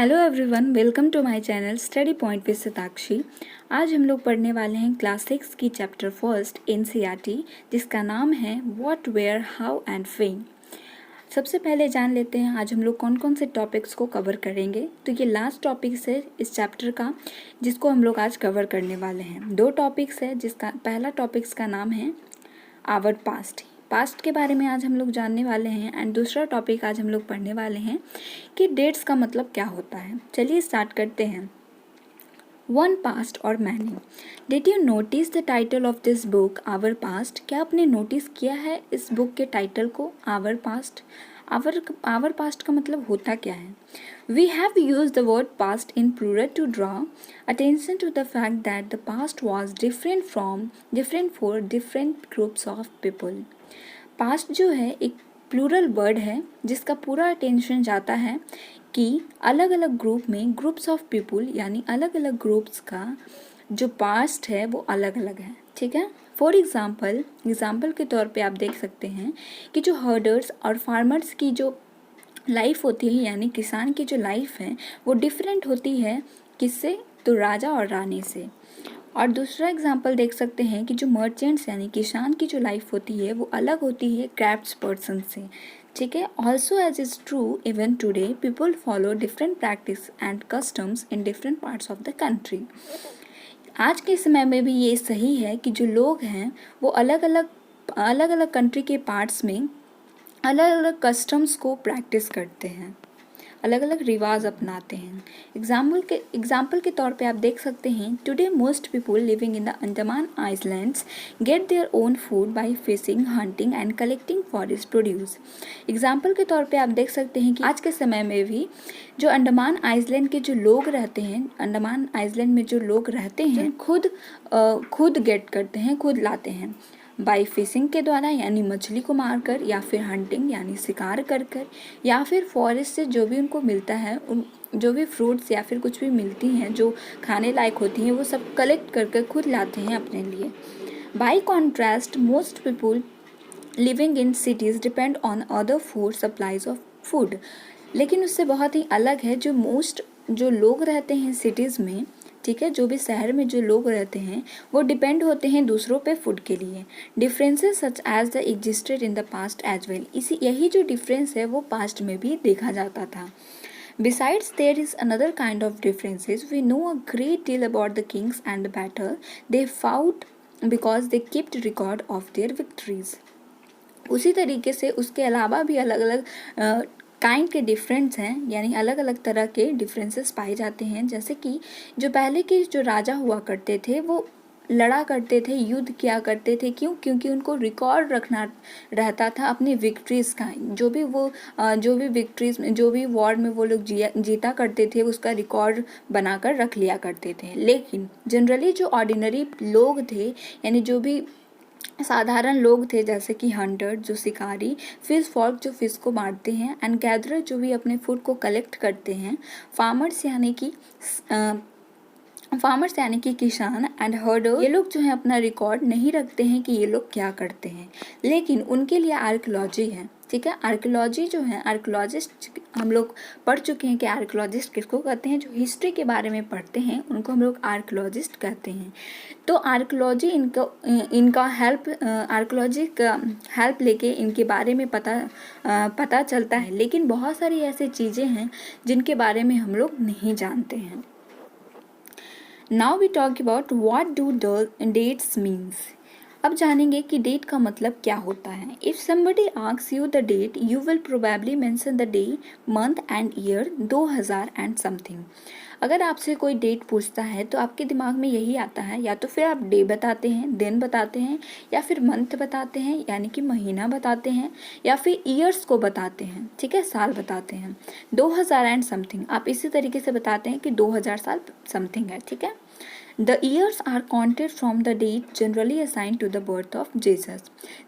Hello everyone, welcome to my channel study point with Satakshi. आज हम लोग पढ़ने वाले हैं क्लास 6 की चैप्टर फर्स्ट एनसीईआरटी, जिसका नाम है what, where, how and when. सबसे पहले जान लेते हैं आज हम लोग कौन कौन से टॉपिक्स को कवर करेंगे। तो ये लास्ट टॉपिक्स है इस चैप्टर का, जिसको हम लोग आज कवर करने वाले हैं। 2 टॉपिक्स है, जिसका पहला टॉपिक्स का नाम है आवर पास्ट के बारे में आज हम लोग जानने वाले हैं। एंड दूसरा टॉपिक आज हम लोग पढ़ने वाले हैं कि डेट्स का मतलब क्या होता है। चलिए स्टार्ट करते हैं। One past or many. Did you notice the title of this book our past? क्या आपने नोटिस किया है इस बुक के टाइटल को, आवर पास्ट? आवर पास्ट का मतलब होता क्या है? We have used the word past in plural to draw attention to the fact that the past was different for different groups of people. Past जो है एक प्लूरल वर्ड है, जिसका पूरा अटेंशन जाता है कि अलग अलग ग्रुप में ग्रुप्स ऑफ पीपुल, यानी अलग अलग ग्रुप्स का जो पास्ट है वो अलग अलग है। ठीक है। फॉर एग्जाम्पल के तौर पे आप देख सकते हैं कि जो हर्डर्स और फार्मर्स की जो लाइफ होती है, यानी किसान की जो लाइफ है वो डिफरेंट होती है किससे? तो राजा और रानी से। और दूसरा एग्जाम्पल देख सकते हैं कि जो मर्चेंट्स यानी किसान की जो लाइफ होती है वो अलग होती है क्राफ्ट्स पर्सन से। ठीक है। Also as is true even today people follow different practice and customs in different parts of the country. आज के समय में भी ये सही है कि जो लोग हैं वो अलग अलग कंट्री के पार्ट्स में अलग अलग कस्टम्स को प्रैक्टिस करते हैं, अलग अलग रिवाज अपनाते हैं। एग्जाम्पल के तौर पे आप देख सकते हैं, today most people living in the Andaman islands get their own food by fishing, hunting and collecting forest produce. Example के तौर पे आप देख सकते हैं कि आज के समय में भी जो अंडमान आइलैंड के जो लोग रहते हैं, अंडमान आइलैंड में जो लोग रहते हैं खुद गेट करते हैं, खुद लाते हैं बाई फिशिंग के द्वारा, यानी मछली को मारकर, या फिर हंटिंग यानी शिकार कर कर, या फिर फॉरेस्ट से जो भी उनको मिलता है, उन जो भी फ्रूट्स या फिर कुछ भी मिलती हैं जो खाने लायक होती हैं वो सब कलेक्ट करके खुद लाते हैं अपने लिए। By contrast most people living in cities depend on other food supplies of food. लेकिन उससे बहुत ही अलग है जो लोग रहते हैं सिटीज़ में, ठीक है, जो भी शहर में जो लोग रहते हैं वो डिपेंड होते हैं दूसरों पे फूड के लिए। Differences such as the existed in the past as well. यही जो डिफरेंस है वो पास्ट में भी देखा जाता था। Besides, there is another kind of differences. We know a great deal about the kings and the battle they fought because they kept record of their victories. उसी तरीके से उसके अलावा भी अलग अलग काइंड के डिफरेंस हैं, यानी अलग अलग तरह के डिफरेंसेस पाए जाते हैं। जैसे कि जो पहले के जो राजा हुआ करते थे वो लड़ा करते थे, युद्ध किया करते थे। क्यों? क्योंकि उनको रिकॉर्ड रखना रहता था अपनी विक्ट्रीज़ का। जो भी विक्ट्रीज में, जो भी वॉर में वो लोग जीता करते थे उसका रिकॉर्ड बनाकर रख लिया करते थे। लेकिन जनरली जो ऑर्डिनरी लोग थे, यानी जो भी साधारण लोग थे, जैसे कि हंटर जो शिकारी, फिश फॉल्क जो फिश को मारते हैं, एंड गैदरर जो भी अपने फूड को कलेक्ट करते हैं, फार्मर्स यानी कि किसान, एंड हर्डर, ये लोग जो है अपना रिकॉर्ड नहीं रखते हैं कि ये लोग क्या करते हैं। लेकिन उनके लिए आर्कियोलॉजी है। ठीक है। आर्कियोलॉजी जो है, आर्कियोलॉजिस्ट हम लोग पढ़ चुके हैं कि आर्कियोलॉजिस्ट किसको कहते हैं। जो हिस्ट्री के बारे में पढ़ते हैं उनको हम लोग आर्कियोलॉजिस्ट कहते हैं। तो आर्कियोलॉजी आर्कियोलॉजी का हेल्प लेके इनके बारे में पता चलता है। लेकिन बहुत सारी ऐसी चीज़ें हैं जिनके बारे में हम लोग नहीं जानते हैं। Now we talk about what do dates means. अब जानेंगे कि डेट का मतलब क्या होता है। If somebody asks you the date, you will probably mention the day, month and year 2000 and something। अगर आपसे कोई डेट पूछता है तो आपके दिमाग में यही आता है, या तो फिर आप डे बताते हैं, दिन बताते हैं, या फिर मंथ बताते हैं यानी कि महीना बताते हैं, या फिर ईयर्स को बताते हैं। ठीक है, साल बताते हैं। 2000 एंड समथिंग आप इसी तरीके से बताते हैं कि 2000 साल समथिंग है। ठीक है। The years are counted from the date generally assigned to the birth of Jesus।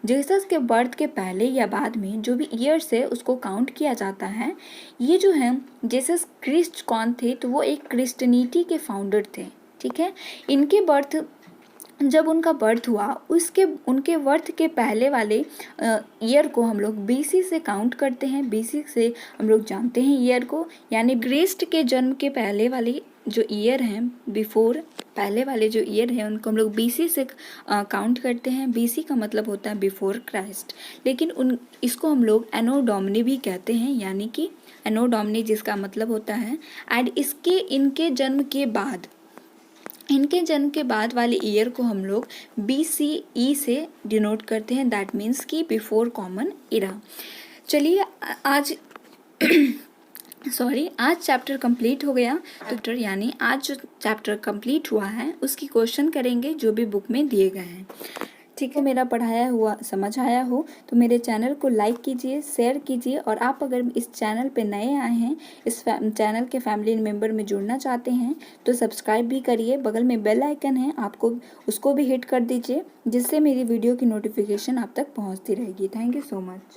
Jesus के बर्थ के पहले या बाद में जो भी ईयर्स है उसको काउंट किया जाता है। ये जो है जीसस क्रिस्ट कौन थे? तो वो एक क्रिश्चियनिटी के फाउंडर थे। ठीक है। इनके बर्थ जब उनका बर्थ हुआ उसके उनके बर्थ के पहले वाले ईयर को हम लोग बीसी से काउंट करते हैं। बीसी से हम लोग जानते हैं ईयर को, यानी क्राइस्ट के जन्म के पहले वाले जो ईयर हैं, बिफोर पहले वाले जो ईयर हैं उनको हम लोग बीसी से काउंट करते हैं। बीसी का मतलब होता है बिफोर क्राइस्ट, लेकिन इसको हम लोग एनो डोमिनी भी कहते हैं, यानी कि एनो डोमिनी जिसका मतलब होता है एंड इनके जन्म के बाद वाले ईयर को हम लोग BCE से डिनोट करते हैं, दैट मीन्स कि बिफोर कॉमन इरा। चलिए आज आज चैप्टर कंप्लीट हो गया। तो यानी आज जो चैप्टर कंप्लीट हुआ है उसकी क्वेश्चन करेंगे जो भी बुक में दिए गए हैं। ठीक है, मेरा पढ़ाया हुआ समझ आया हो तो मेरे चैनल को लाइक कीजिए, शेयर कीजिए, और आप अगर इस चैनल पे नए आए हैं, इस चैनल के फैमिली मेम्बर में जुड़ना चाहते हैं तो सब्सक्राइब भी करिए। बगल में बेल आइकन है, आपको उसको भी हिट कर दीजिए, जिससे मेरी वीडियो की नोटिफिकेशन आप तक पहुंचती रहेगी। Thank you so much.